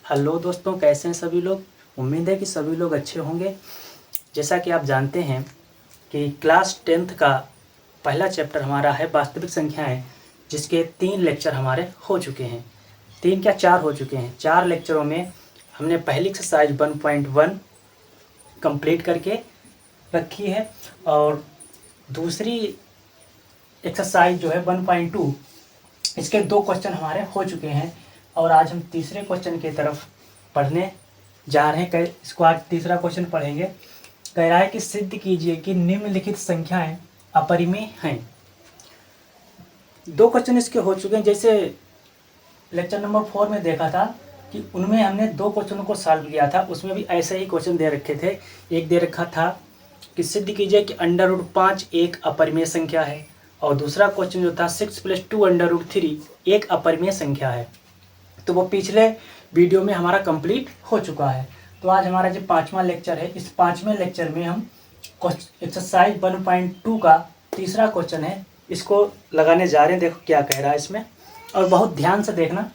Hello दोस्तों, कैसे हैं सभी लोग। उम्मीद है कि सभी लोग अच्छे होंगे। जैसा कि आप जानते हैं कि क्लास 10th का पहला चैप्टर हमारा है वास्तविक संख्याएं, जिसके 3 लेक्चर हमारे हो चुके हैं। 3 क्या 4 हो चुके हैं। 4 लेक्चरों में हमने पहली एक्सरसाइज 1.1 कंप्लीट करके रखी है और दूसरी एक्सरसाइज जो है 1.2, इसके 2 क्वेश्चन हमारे हो चुके हैं और आज हम तीसरे क्वेश्चन की तरफ पढ़ने जा रहे हैं। इसको आज तीसरा क्वेश्चन पढ़ेंगे। कह रहा है कि सिद्ध कीजिए कि निम्नलिखित संख्याएं अपरिमेय हैं। 2 क्वेश्चन इसके हो चुके हैं। जैसे लेक्चर नंबर 4 में देखा था कि उनमें हमने 2 क्वेश्चनों को सॉल्व किया था, उसमें भी ऐसे ही क्वेश्चन दे रखे थे। एक दे रखा था कि सिद्ध कीजिए कि √5 एक अपरिमेय संख्या है और दूसरा क्वेश्चन जो था 6 + 2 √3 एक अपरिमेय संख्या है। तो वो पिछले वीडियो में हमारा कंप्लीट हो चुका है। तो आज हमारा जो 5वां लेक्चर है, इस 5वें लेक्चर में हम एक्सरसाइज 1.2 का तीसरा क्वेश्चन है, इसको लगाने जा रहे हैं। देखो क्या कह रहा है इसमें, और बहुत ध्यान से देखना।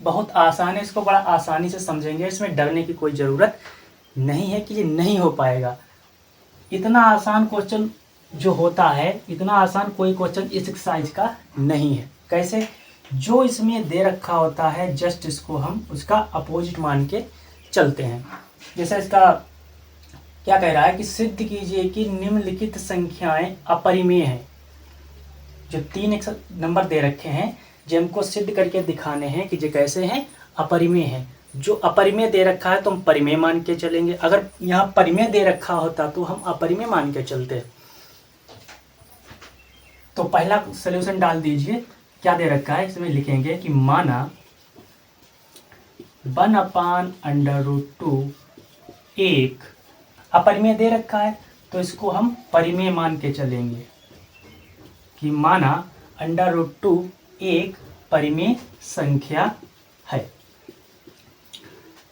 बहुत आसान है, इसको बड़ा आसानी से समझेंगे। इसमें डरने की कोई ज़रूरत नहीं है कि ये नहीं हो पाएगा। इतना आसान क्वेश्चन जो होता है, इतना आसान कोई क्वेश्चन इस एक्सरसाइज का नहीं है। कैसे? जो इसमें दे रखा होता है जस्ट इसको हम उसका अपोजिट मान के चलते हैं। जैसे इसका क्या कह रहा है कि सिद्ध कीजिए कि निम्नलिखित संख्याएं अपरिमेय हैं। जो 3 नंबर दे रखे हैं, जो हमको सिद्ध करके दिखाने हैं कि ये कैसे हैं, अपरिमेय हैं। जो अपरिमेय दे रखा है तो हम परिमेय मान के चलेंगे। अगर यहाँ परिमेय दे रखा होता तो हम अपरिमेय मान के चलते। तो पहला सॉल्यूशन डाल दीजिए। क्या दे रखा है इसमें लिखेंगे कि माना 1/√2 एक अपरिमेय दे रखा है, तो इसको हम परिमेय मान के चलेंगे कि माना √2 एक परिमेय संख्या है।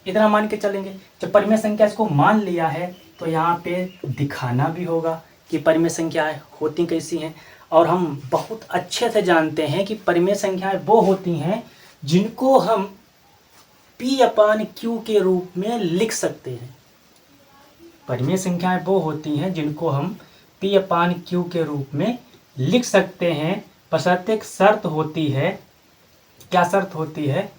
इतना मान के चलेंगे। जब परिमेय संख्या इसको मान लिया है तो यहाँ पे दिखाना भी होगा कि परिमेय संख्याएं होती कैसी हैं। और हम बहुत अच्छे से जानते हैं कि परिमेय संख्याएं वो होती हैं जिनको हम P/Q के रूप में लिख सकते हैं। परिमेय संख्याएं वो होती हैं जिनको हम P/Q के रूप में लिख सकते हैं, बशर्ते एक शर्त होती है। क्या शर्त होती है?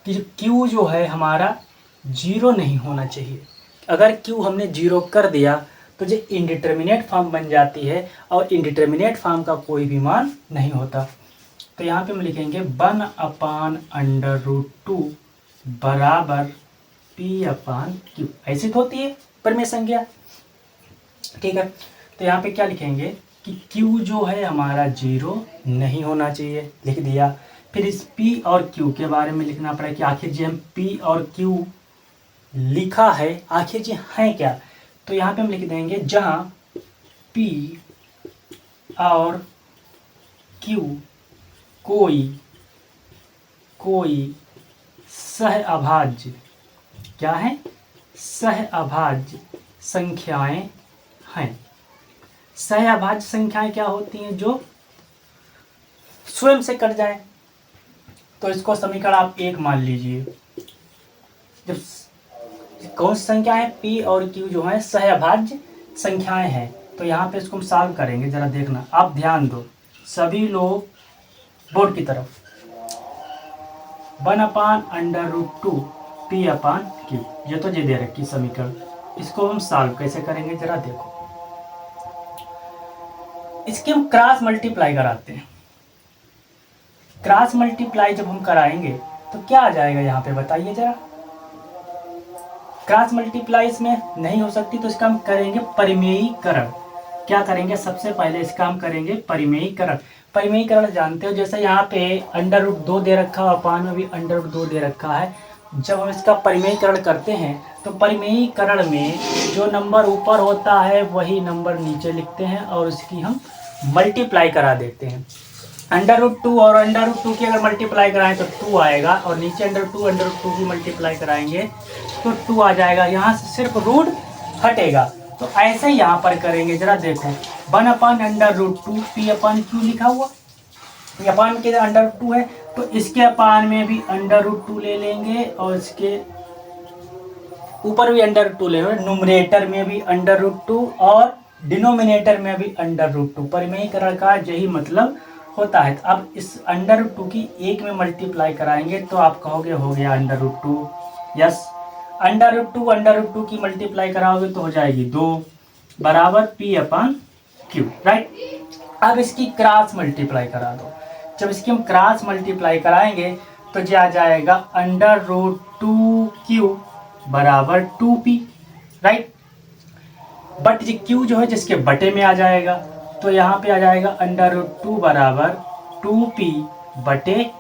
कि Q जो है हमारा 0 नहीं होना चाहिए। अगर Q हमने 0 कर दिया तो जो इंडिटर्मिनेट फॉर्म बन जाती है और इंडिटर्मिनेट फॉर्म का कोई भी मान नहीं होता। तो यहाँ पे हम लिखेंगे 1/√2 बराबर P/Q। ऐसी तो होती है परिमेय संख्या, ठीक है। तो यहाँ पे क्या लिखेंगे कि Q जो है हमारा 0 नहीं होना चाहिए, लिख दिया। फिर इस P और Q के बारे में लिखना पड़ेगा कि आखिर जी हम P और Q लिखा है, आखिर जी हैं क्या। तो यहाँ पे हम लिख देंगे जहाँ P और Q कोई सहअभाज्य, क्या है? सहअभाज्य संख्याएं हैं। सहअभाज्य संख्याएं क्या होती हैं? जो स्वयं से कट जाए। तो इसको समीकरण आप 1 मान लीजिए। जब कौन सी संख्या है? P और Q जो है सहअभाज्य संख्याएं हैं। तो यहाँ पे इसको हम सॉल्व करेंगे। जरा देखना, आप ध्यान दो सभी लोग बोर्ड की तरफ। 1/√2 P/Q, ये तो ये दे रखी समीकरण। इसको हम सॉल्व कैसे करेंगे जरा देखो। इसके हम क्रॉस मल्टीप्लाई कराते हैं। क्रॉस मल्टीप्लाई जब हम कराएंगे तो क्या आ जाएगा यहाँ पे बताइए जरा। क्रॉस मल्टीप्लाई इसमें नहीं हो सकती, तो इसका हम करेंगे परिमेयीकरण। क्या करेंगे? सबसे पहले इसका हम करेंगे परिमेयीकरण। परिमेयीकरण जानते हो, जैसे यहाँ पे √2 दे रखा है और अपान में भी √2 दे रखा है। जब हम इसका परिमेयीकरण करते हैं तो परिमेयीकरण में जो नंबर ऊपर होता है वही नंबर नीचे लिखते हैं और उसकी हम मल्टीप्लाई करा देते हैं। √2 और √2 की अगर मल्टीप्लाई कराएं तो 2 आएगा, और नीचे √2 की मल्टीप्लाई कराएंगे तो 2 आ जाएगा। यहाँ से सिर्फ रूट हटेगा। तो ऐसे ही यहाँ पर करेंगे। जरा देखो 1/√2 P/Q लिखा हुआ, P/Q के √2 है तो इसके अपान में भी √2 ले लेंगे और इसके ऊपर भी √2 ले लेंगे। न्यूमरेटर में भी √2 और डिनोमिनेटर में भी √2। परिमेयीकरण का यही मतलब होता है। अब इस √2 की एक में मल्टीप्लाई कराएंगे तो आप कहोगे हो गया √2। यस, √2 की मल्टीप्लाई कराओगे तो हो जाएगी 2 बराबर P/Q, राइट। अब इसकी क्रॉस मल्टीप्लाई करा दो। जब इसकी हम क्रॉस मल्टीप्लाई कराएंगे तो ये आ जाएगा √2Q बराबर 2P, राइट। बट ये Q जो है जिसके बटे में आ जाएगा, तो यहाँ पे आ जाएगा √2 बराबर 2P बटे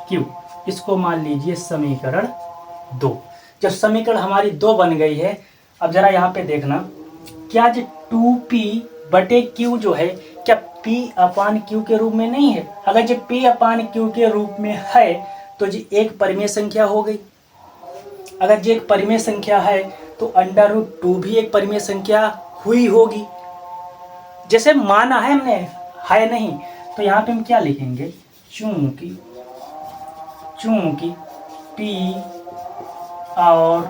Q। इसको मान लीजिए समीकरण 2। जब समीकरण हमारी 2 बन गई है, अब जरा यहाँ पे देखना, क्या जो 2P बटे Q जो है क्या P/Q के रूप में नहीं है? अगर जो P/Q के रूप में है तो जी एक परिमेय संख्या हो गई। अगर जी एक परिमेय संख्या है तो √2 भी एक परिमेय संख्या हुई होगी, जैसे माना है हमने, है नहीं। तो यहाँ पे हम क्या लिखेंगे, चूंकि P और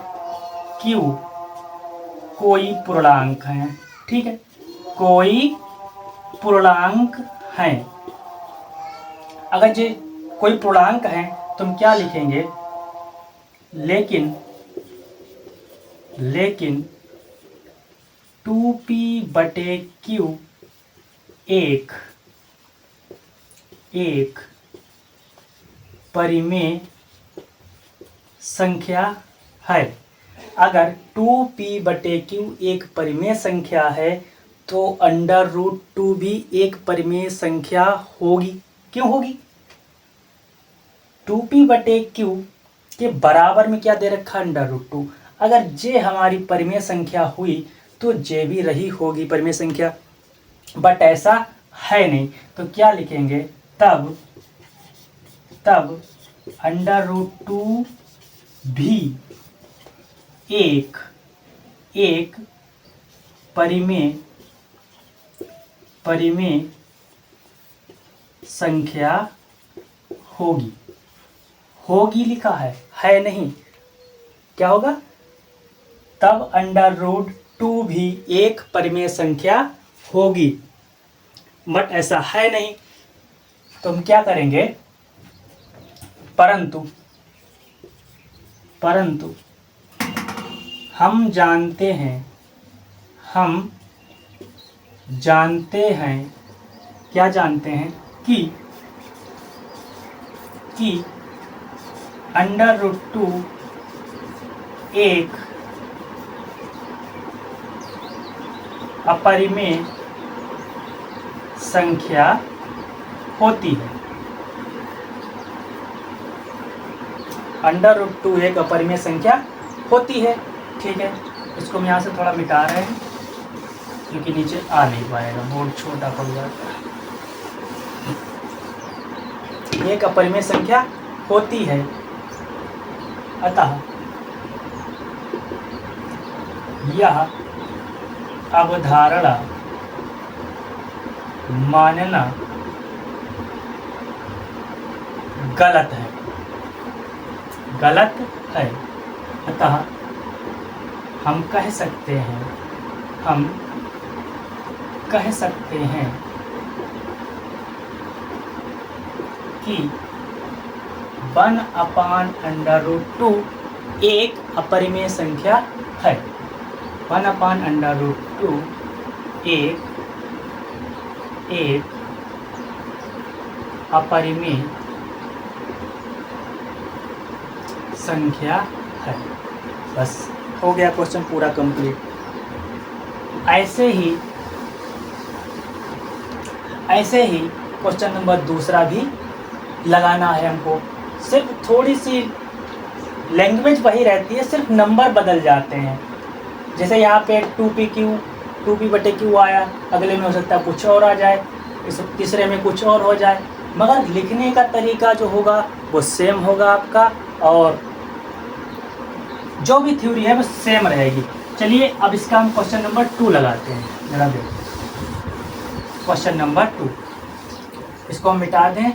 Q कोई पूर्णांक है, ठीक है, कोई पूर्णांक है। अगर ये कोई पूर्णांक है तो हम क्या लिखेंगे, लेकिन 2P बटे Q एक परिमेय संख्या है। अगर 2P बटे Q एक परिमेय संख्या है तो √2 भी एक परिमेय संख्या होगी। क्यों होगी? 2P बटे Q के बराबर में क्या दे रखा, √2। अगर जे हमारी परिमेय संख्या हुई तो जे भी रही होगी परिमेय संख्या, बट ऐसा है नहीं। तो क्या लिखेंगे, तब √2 भी एक परिमेय संख्या होगी लिखा है नहीं। क्या होगा, तब √2 भी एक परिमेय संख्या होगी, बट ऐसा है नहीं। तो हम क्या करेंगे, परंतु हम जानते हैं क्या जानते हैं कि √2 एक अपरिमेय संख्या होती है। √2 एक अपरिमेय संख्या होती है, ठीक है। इसको हम यहाँ से थोड़ा मिटा रहे हैं क्योंकि नीचे आ नहीं पाएगा, बोर्ड छोटा पड़ जाता है। एक अपरिमेय संख्या होती है, अतः यह अवधारणा मानना गलत है। अतः हम कह सकते हैं कि 1/√2 एक अपरिमेय संख्या है। 1/√2 एक अपरिमेय संख्या है। बस हो गया क्वेश्चन पूरा कंप्लीट। ऐसे ही क्वेश्चन नंबर दूसरा भी लगाना है हमको। सिर्फ थोड़ी सी लैंग्वेज वही रहती है, सिर्फ नंबर बदल जाते हैं। जैसे यहाँ पे 2P बटे Q आया, अगले में हो सकता है कुछ और आ जाए, इस तीसरे में कुछ और हो जाए, मगर लिखने का तरीका जो होगा वो सेम होगा आपका, और जो भी थ्योरी है वो सेम रहेगी। चलिए अब इसका हम क्वेश्चन नंबर 2 लगाते हैं। जरा देखो क्वेश्चन नंबर 2, इसको हम मिटा दें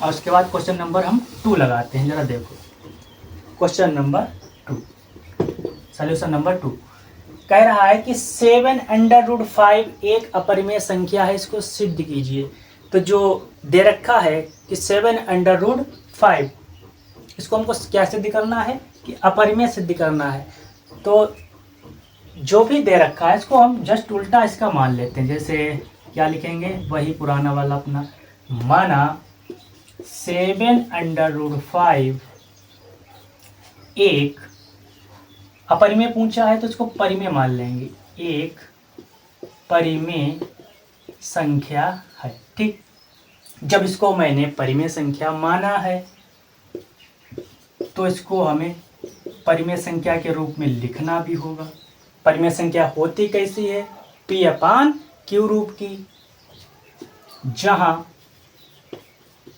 और उसके बाद क्वेश्चन नंबर हम 2 लगाते हैं। ज़रा देखो क्वेश्चन नंबर 2, सॉल्यूशन नंबर 2 कह रहा है कि 7√5 एक अपरिमेय संख्या है, इसको सिद्ध कीजिए। तो जो दे रखा है कि 7√5, इसको हमको क्या सिद्ध करना है कि अपरिमेय सिद्ध करना है। तो जो भी दे रखा है इसको हम जस्ट उल्टा इसका मान लेते हैं। जैसे क्या लिखेंगे, वही पुराना वाला अपना, माना 7√5 एक अपरिमेय पूछा है तो इसको परिमेय मान लेंगे, एक परिमेय संख्या है। ठीक, जब इसको मैंने परिमेय संख्या माना है तो इसको हमें परिमेय संख्या के रूप में लिखना भी होगा। परिमेय संख्या होती कैसी है, P/Q रूप की, जहां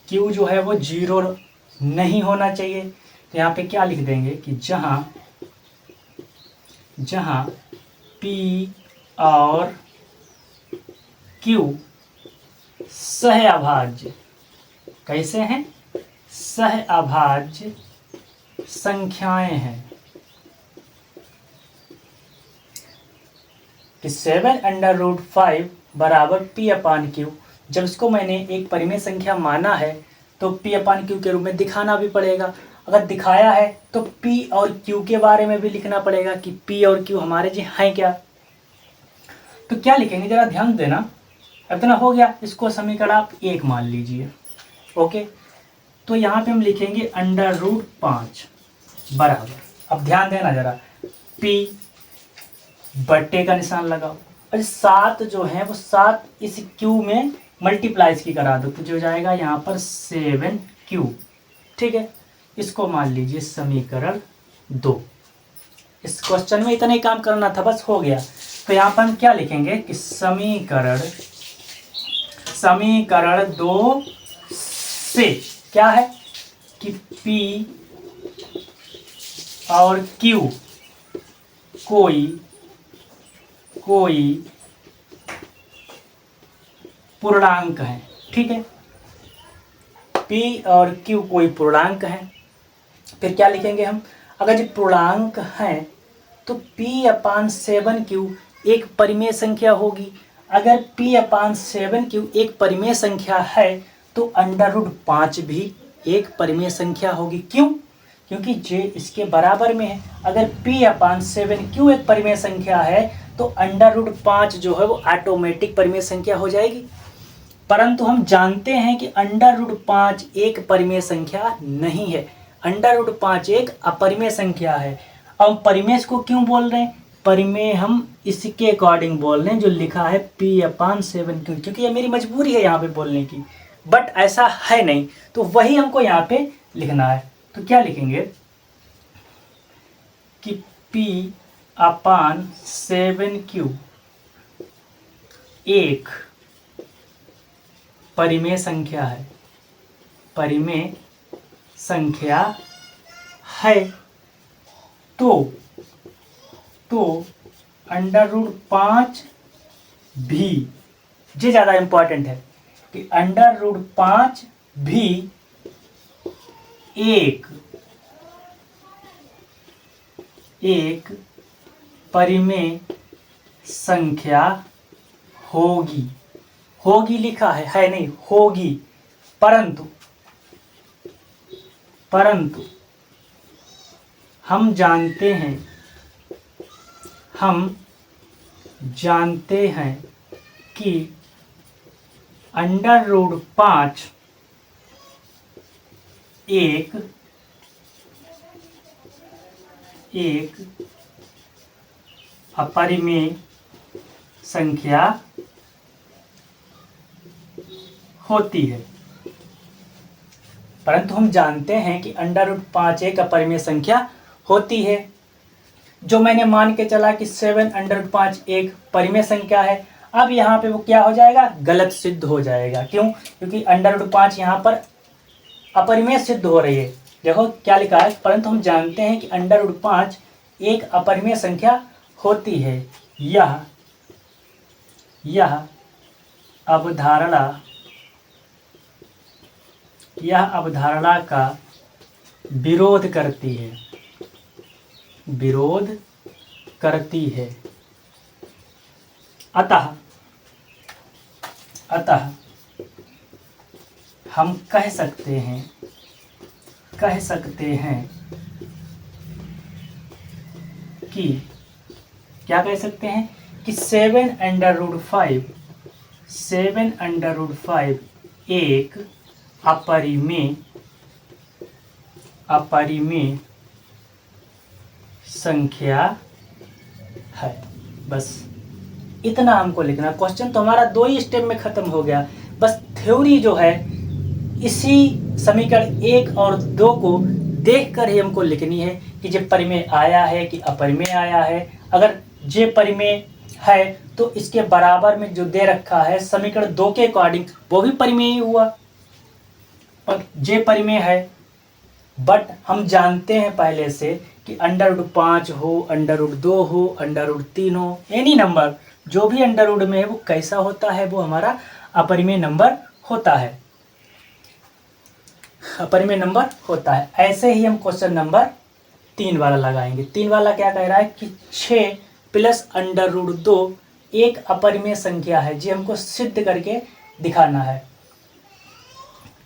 Q जो है वो 0 नहीं होना चाहिए। तो यहाँ पे क्या लिख देंगे कि जहां P और Q सहअभाज्य, कैसे हैं, सहअभाज्य संख्याएं हैं। कि 7√5 बराबर P/Q, जब इसको मैंने एक परिमेय संख्या माना है तो P/Q के रूप में दिखाना भी पड़ेगा। अगर दिखाया है तो P और Q के बारे में भी लिखना पड़ेगा कि P और Q हमारे जी हैं क्या। तो क्या लिखेंगे, जरा ध्यान देना। इतना हो गया, इसको समीकरण आप 1 मान लीजिए। ओके, तो यहाँ पे हम लिखेंगे √5 बराबर, अब ध्यान देना जरा, P बट्टे का निशान लगाओ और 7 जो है वो 7 इस Q में मल्टीप्लाइज की करा दो, तो जो जाएगा यहाँ पर 7Q। ठीक है, इसको मान लीजिए समीकरण 2। इस क्वेश्चन में इतना ही काम करना था, बस हो गया। तो यहाँ पर हम क्या लिखेंगे कि समीकरण 2 से क्या है कि P और Q कोई पूर्णांक है। ठीक है, P और Q कोई पूर्णांक है। फिर क्या लिखेंगे हम, अगर जो पूर्णांक है तो P/7Q एक परिमेय संख्या होगी। अगर P/7Q एक परिमेय संख्या है तो √5 भी एक परिमेय संख्या होगी। क्यों, क्योंकि J इसके बराबर में है। अगर P/7Q एक परिमेय संख्या है तो √5 जो है वो ऑटोमेटिक परिमेय संख्या हो जाएगी। परंतु हम जानते हैं कि √5 एक परिमेय संख्या नहीं है, √5 एक अपरिमेय संख्या है। अब परिमेय को क्यों बोल रहे हैं, परिमेय हम इसके अकॉर्डिंग बोल रहे हैं जो लिखा है P/7Q, क्योंकि ये मेरी मजबूरी है यहाँ पे बोलने की, बट ऐसा है नहीं, तो वही हमको यहाँ पे लिखना है। तो क्या लिखेंगे कि P/7Q एक परिमेय संख्या है, परिमेय संख्या है। तो √5 भी, ये ज़्यादा इम्पोर्टेंट है कि √5 भी एक परिमेय संख्या होगी लिखा है नहीं, होगी। परंतु हम जानते हैं कि √5 एक अपरिमेय संख्या होती है। परंतु हम जानते हैं कि √5 एक अपरिमेय संख्या होती है। जो मैंने मान के चला कि 7√5 एक परिमेय संख्या है, अब यहाँ पे वो क्या हो जाएगा, गलत सिद्ध हो जाएगा। क्यों, क्योंकि √5 यहाँ पर अपरिमेय सिद्ध हो रही है। देखो क्या लिखा है, परंतु हम जानते हैं कि √5 एक अपरिमेय संख्या होती है। यह अवधारणा यह अवधारणा का विरोध करती है, विरोध करती है। अतः हम कह सकते हैं कि क्या कह सकते हैं कि 7√5 एक अपरिमेय संख्या है। बस इतना हमको लिखना। क्वेश्चन तो हमारा 2 ही स्टेप में खत्म हो गया। बस थ्योरी जो है इसी समीकरण 1 और 2 को देखकर ही हमको लिखनी है कि जे परिमेय आया है कि अपरिमेय आया है। अगर जे परिमेय है तो इसके बराबर में जो दे रखा है समीकरण 2 के अकॉर्डिंग वो भी परिमेय हुआ। और जे परिमेय है, बट हम जानते हैं पहले से कि √5 हो, √2 हो, √3 हो, एनी नंबर जो भी अंडर में है वो कैसा होता है, वो हमारा अपरिमेय नंबर होता है, अपरिमेय नंबर होता है। ऐसे ही हम क्वेश्चन नंबर 3 वाला लगाएंगे। 3 वाला क्या कह रहा है कि 6 + √2 एक अपरिमेय संख्या है, जी हमको सिद्ध करके दिखाना है।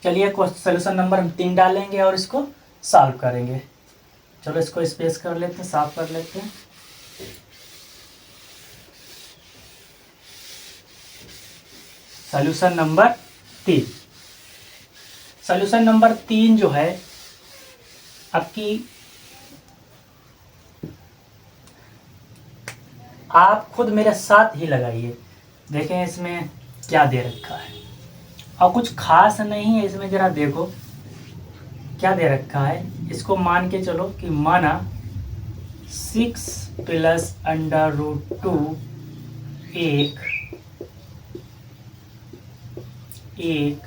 चलिए सॉल्यूशन नंबर हम 3 डालेंगे और इसको सॉल्व करेंगे। चलो इसको स्पेस कर लेते हैं, साफ कर लेते हैं। सॉल्यूशन नंबर 3, सॉल्यूशन नंबर 3 जो है आपकी, आप खुद मेरे साथ ही लगाइए। देखें इसमें क्या दे रखा है, और कुछ खास नहीं है इसमें। जरा देखो क्या दे रखा है। इसको मान के चलो कि माना 6 + √2 एक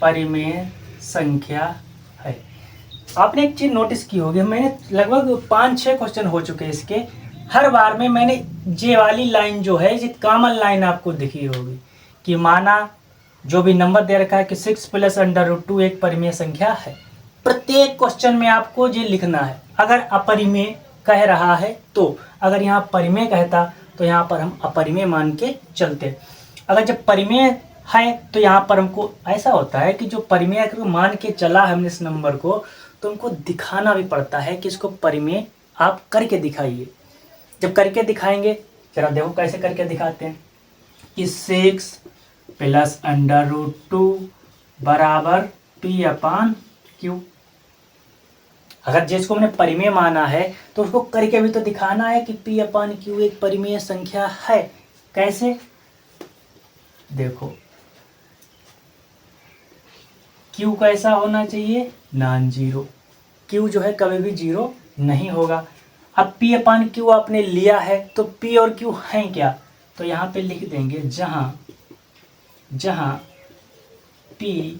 परिमेय संख्या है। आपने एक चीज नोटिस की होगी, मैंने लगभग 5-6 क्वेश्चन हो चुके हैं इसके। हर बार में मैंने जे वाली लाइन जो है, ये कॉमन लाइन आपको दिखी होगी कि माना जो भी नंबर दे रखा है कि 6 + √2 एक परिमेय संख्या है। प्रत्येक क्वेश्चन में आपको ये लिखना है। अगर अपरिमेय कह रहा है तो, अगर यहाँ परिमेय कहता तो यहाँ पर हम अपरिमेय मान के चलते। अगर जब परिमेय है तो यहाँ पर हमको ऐसा होता है कि जो परिमेय को मान के चला है हमने इस नंबर को, तो हमको दिखाना भी पड़ता है कि इसको परिमेय आप करके दिखाइए। जब करके दिखाएंगे, जरा देखो कैसे करके दिखाते हैं कि 6 + √2 = P/Q। अगर जिसको हमने परिमेय माना है तो उसको करके भी तो दिखाना है कि P/Q एक परिमेय संख्या है। कैसे? देखो Q कैसा होना चाहिए? Non zero. Q जो है कभी भी जीरो नहीं होगा। अब P/Q आपने लिया है तो P और Q हैं क्या? तो यहाँ पे लिख देंगे जहाँ P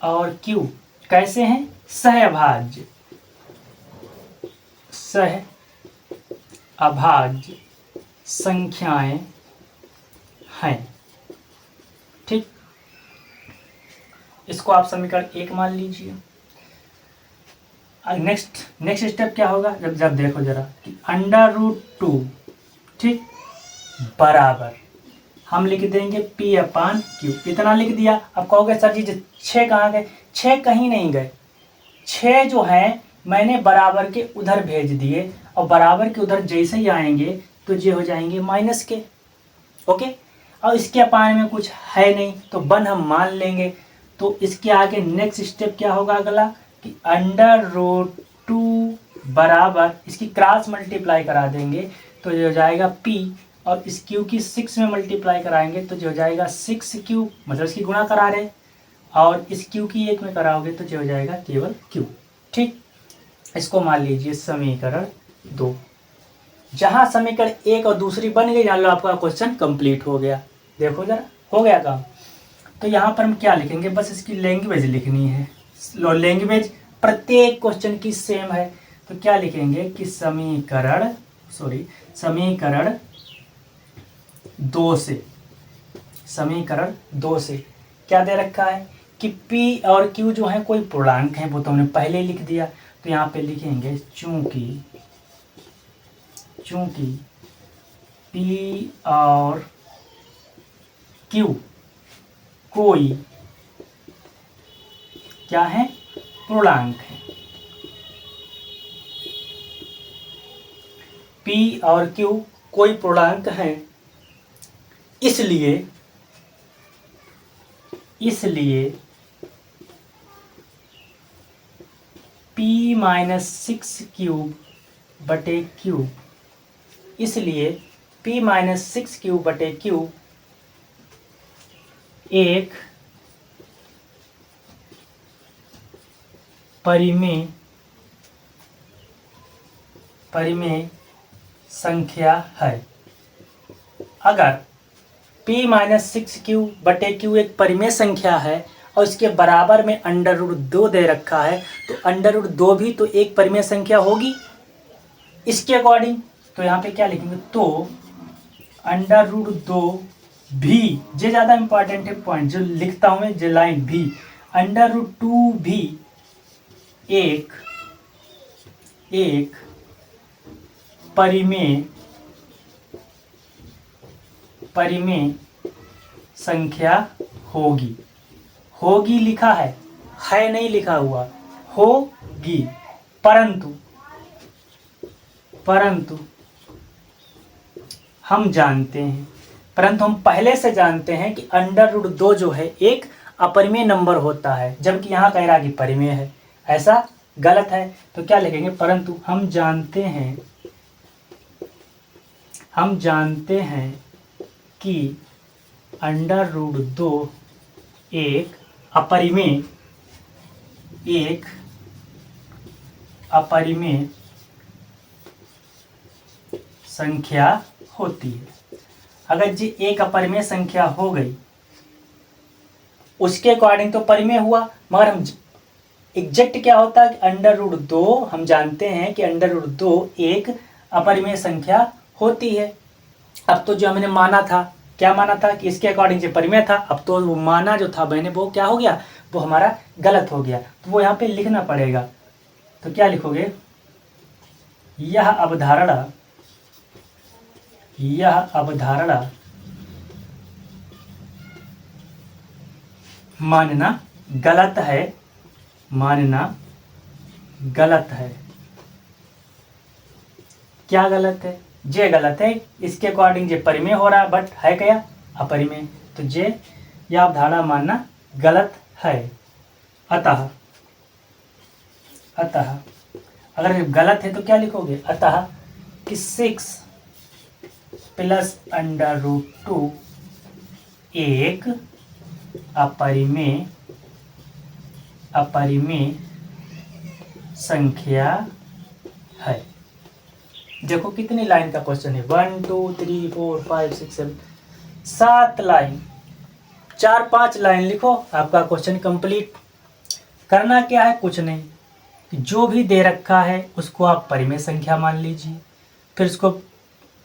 और Q कैसे हैं? सहअभाज्य संख्याएं हैं। ठीक, इसको आप समीकरण 1 मान लीजिए। नेक्स्ट स्टेप क्या होगा? जब देखो जरा कि √2 ठीक बराबर हम लिख देंगे P/Q। इतना लिख दिया। अब कहोगे सर जी 6 कहाँ गए? 6 कहीं नहीं गए। 6 जो है मैंने बराबर के उधर भेज दिए, और बराबर के उधर जैसे ही आएंगे तो ये हो जाएंगे माइनस के। ओके, और इसके अपान में कुछ है नहीं तो 1 हम मान लेंगे। तो इसके आगे नेक्स्ट स्टेप क्या होगा अगला कि √2 बराबर इसकी क्रॉस मल्टीप्लाई करा देंगे तो ये हो जाएगा P, और इस Q की 6 में मल्टीप्लाई कराएंगे तो जो हो जाएगा 6Q, मतलब इसकी गुणा करा रहे, और इस Q की 1 में कराओगे तो जो हो जाएगा केवल Q। ठीक, इसको मान लीजिए समीकरण 2। जहां समीकरण 1 और दूसरी बन गई, जान लो आपका क्वेश्चन कंप्लीट हो गया। देखो जरा हो गया काम। तो यहाँ पर हम क्या लिखेंगे? बस इसकी लैंग्वेज लिखनी है। लैंग्वेज प्रत्येक क्वेश्चन की सेम है। तो क्या लिखेंगे कि समीकरण 2 से क्या दे रखा है कि P और Q जो है कोई पूर्णांक है, वो तो हमने पहले लिख दिया। तो यहाँ पे लिखेंगे चूंकि P और Q कोई क्या है, पूर्णांक है। P और Q कोई पूर्णांक है, इसलिए P माइनस 6 क्यूब बटे क्यूब, इसलिए P माइनस 6 क्यूब बटे क्यूब एक परिमेय संख्या है। अगर P माइनस 6 क्यू बटे क्यू एक परिमेय संख्या है और इसके बराबर में अंडर रूट 2 दे रखा है, तो अंडर रूट 2 भी तो एक परिमेय संख्या होगी इसके अकॉर्डिंग। तो यहाँ पे क्या लिखेंगे, तो अंडर रूट 2 भी, ये ज़्यादा इंपॉर्टेंट है पॉइंट जो लिखता हूँ मैं, जो लाइन भी, अंडर रूट 2 भी एक परिमेय संख्या होगी लिखा है नहीं लिखा हुआ, होगी। परंतु हम पहले से जानते हैं कि अंडर रूट 2 जो है एक अपरिमेय नंबर होता है, जबकि यहाँ कह रहा है कि परिमेय है। ऐसा गलत है। तो क्या लिखेंगे, परंतु हम जानते हैं कि अंडर रूट 2 एक अपरिमेय संख्या होती है। अगर जी एक अपरिमेय संख्या हो गई, उसके अकॉर्डिंग तो परिमेय हुआ, मगर हम एग्जैक्ट क्या होता है कि अंडर रूट 2, हम जानते हैं कि अंडर रूट 2 एक अपरिमेय संख्या होती है। अब तो जो हमने माना था, क्या माना था कि इसके अकॉर्डिंग जो परिमेय था, अब तो वो माना जो था मैंने, वो क्या हो गया, वो हमारा गलत हो गया। तो वो यहाँ पे लिखना पड़ेगा। तो क्या लिखोगे, यह अवधारणा मानना गलत है। क्या गलत है, जे गलत है। इसके अकॉर्डिंग जे परिमेय हो रहा, बट है क्या, अपरिमेय। तो जे यह अवधारणा मानना गलत है। अतः अगर गलत है तो क्या लिखोगे, अतः कि 6 प्लस अंडर रूट 2 एक अपरिमेय संख्या है। देखो कितनी लाइन का क्वेश्चन है, 1 2 3 4 5 6 7 7 लाइन, 4-5 लाइन लिखो, आपका क्वेश्चन कंप्लीट। करना क्या है, कुछ नहीं, जो भी दे रखा है उसको आप परिमेय संख्या मान लीजिए, फिर उसको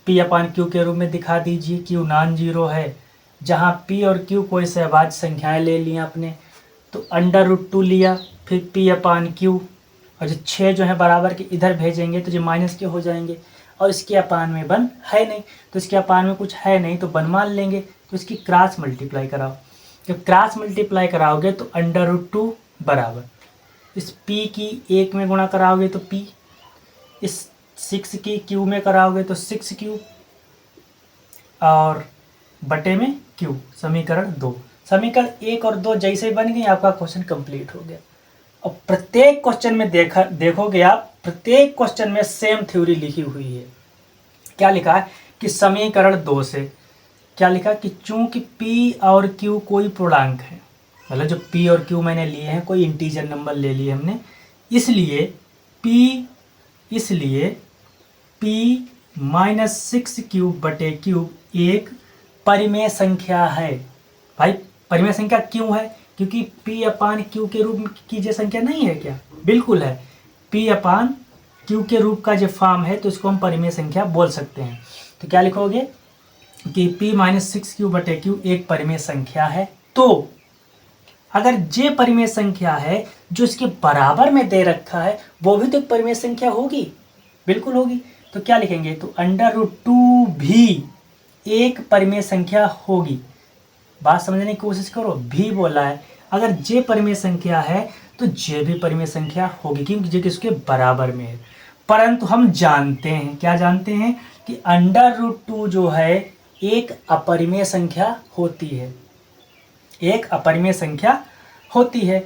P/Q के रूप में दिखा दीजिए। Q नॉन जीरो है, जहाँ P और Q कोई सहभाज्य संख्याएं ले ली आपने, तो अंडर रूट 2 लिया, फिर P/Q, और जो 6 जो है बराबर के इधर भेजेंगे तो जो माइनस के हो जाएंगे, और इसके अपान में 1 है नहीं, तो इसके अपान में कुछ है नहीं तो 1 मान लेंगे। तो इसकी क्रॉस मल्टीप्लाई कराओ, जब क्रॉस मल्टीप्लाई कराओगे तो अंडर रूट 2 बराबर इस P की 1 में गुणा कराओगे तो P, इस 6 की Q में कराओगे तो 6Q, और बटे में Q। समीकरण 2, समीकरण 1 और 2 जैसे बन गई, आपका क्वेश्चन कंप्लीट हो गया। और प्रत्येक क्वेश्चन में देखोगे आप, प्रत्येक क्वेश्चन में सेम थ्योरी लिखी हुई है। क्या लिखा है कि समीकरण 2 से क्या लिखा कि चूंकि P और Q कोई पूर्णांक है, मतलब जो P और Q मैंने लिए हैं कोई इंटीजर नंबर ले लिए हमने, इसलिए P माइनस 6 क्यूब बटे क्यूब एक परिमेय संख्या है। भाई परिमेय संख्या क्यों है, क्योंकि P/Q के रूप की जो संख्या नहीं है क्या, बिल्कुल है। P/Q के रूप का जो फॉर्म है तो इसको हम परिमेय संख्या बोल सकते हैं। तो क्या लिखोगे कि P माइनस 6 क्यू बटे क्यू एक परिमेय संख्या है। तो अगर जे परिमेय संख्या है जो इसके बराबर में दे रखा है वो भी तो एक परिमेय संख्या होगी, बिल्कुल होगी। तो क्या लिखेंगे, तो √2 भी एक परिमेय संख्या होगी। बात समझने की कोशिश करो, भी बोला है, अगर जे परिमेय संख्या है तो जे भी परिमेय संख्या होगी क्योंकि जे किसके बराबर में है। परंतु हम जानते हैं, क्या जानते हैं, कि √2 जो है एक अपरिमेय संख्या होती है, एक अपरिमेय संख्या होती है।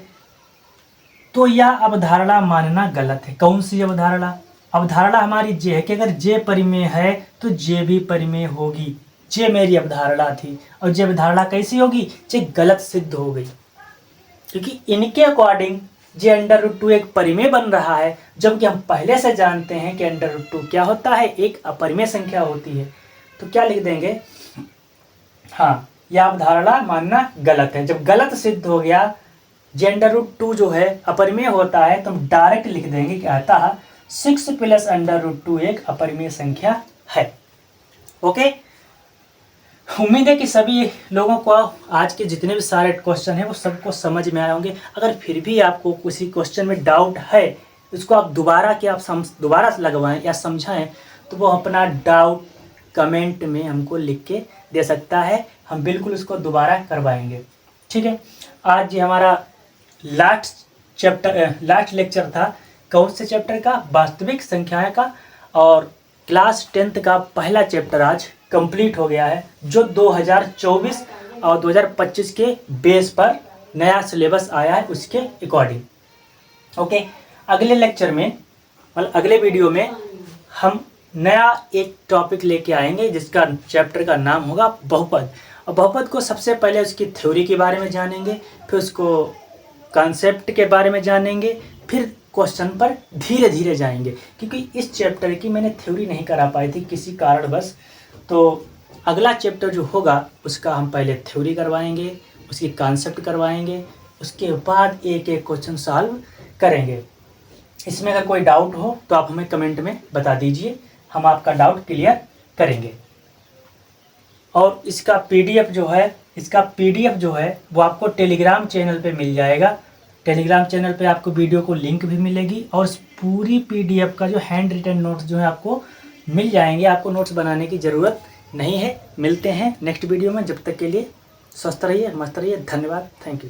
तो यह अवधारणा मानना गलत है। कौन सी अवधारणा? अवधारणा हमारी जे है कि अगर जे परिमेय है तो जे भी परिमेय होगी। जे मेरी अवधारणा थी और जे अवधारणा कैसी होगी, जे गलत सिद्ध हो गई क्योंकि इनके अकॉर्डिंग जे √2 एक परिमेय बन रहा है, जबकि हम पहले से जानते हैं कि √2 क्या होता है, एक अपरिमेय संख्या होती है। तो क्या लिख देंगे, हाँ, यह अवधारणा मानना गलत है। जब गलत सिद्ध हो गया, जे √2 जो है अपरिमेय होता है, तो हम डायरेक्ट लिख देंगे कि अतः 6 + √2 एक अपरिमेय संख्या है। ओके, उम्मीद है कि सभी लोगों को आज के जितने भी सारे क्वेश्चन हैं वो सबको समझ में आए होंगे। अगर फिर भी आपको किसी क्वेश्चन में डाउट है, उसको आप दोबारा लगवाएं या समझाएं, तो वो अपना डाउट कमेंट में हमको लिख के दे सकता है, हम बिल्कुल उसको दोबारा करवाएंगे। ठीक है, आज ये हमारा लास्ट लेक्चर था। कौन से चैप्टर का? वास्तविक संख्याएं का। और क्लास 10th का पहला चैप्टर आज कंप्लीट हो गया है, जो 2024 और 2025 के बेस पर नया सिलेबस आया है उसके अकॉर्डिंग। ओके, अगले लेक्चर में मतलब अगले वीडियो में हम नया एक टॉपिक लेके आएंगे जिसका चैप्टर का नाम होगा बहुपद। और बहुपद को सबसे पहले उसकी थ्योरी के बारे में जानेंगे, फिर उसको कॉन्सेप्ट के बारे में जानेंगे, फिर क्वेश्चन पर धीरे धीरे जाएंगे क्योंकि इस चैप्टर की मैंने थ्योरी नहीं करा पाई थी किसी कारणवश। तो अगला चैप्टर जो होगा उसका हम पहले थ्योरी करवाएंगे, उसकी कॉन्सेप्ट करवाएंगे, उसके बाद एक एक क्वेश्चन सॉल्व करेंगे। इसमें अगर कोई डाउट हो तो आप हमें कमेंट में बता दीजिए, हम आपका डाउट क्लियर करेंगे। और इसका पीडीएफ जो है वो आपको टेलीग्राम चैनल पे मिल जाएगा। टेलीग्राम चैनल पे आपको वीडियो को लिंक भी मिलेगी और पूरी पीडीएफ का जो हैंड रिटन नोट्स जो है आपको मिल जाएंगे। आपको नोट्स बनाने की ज़रूरत नहीं है। मिलते हैं नेक्स्ट वीडियो में, जब तक के लिए स्वस्थ रहिए, मस्त रहिए। धन्यवाद, थैंक यू।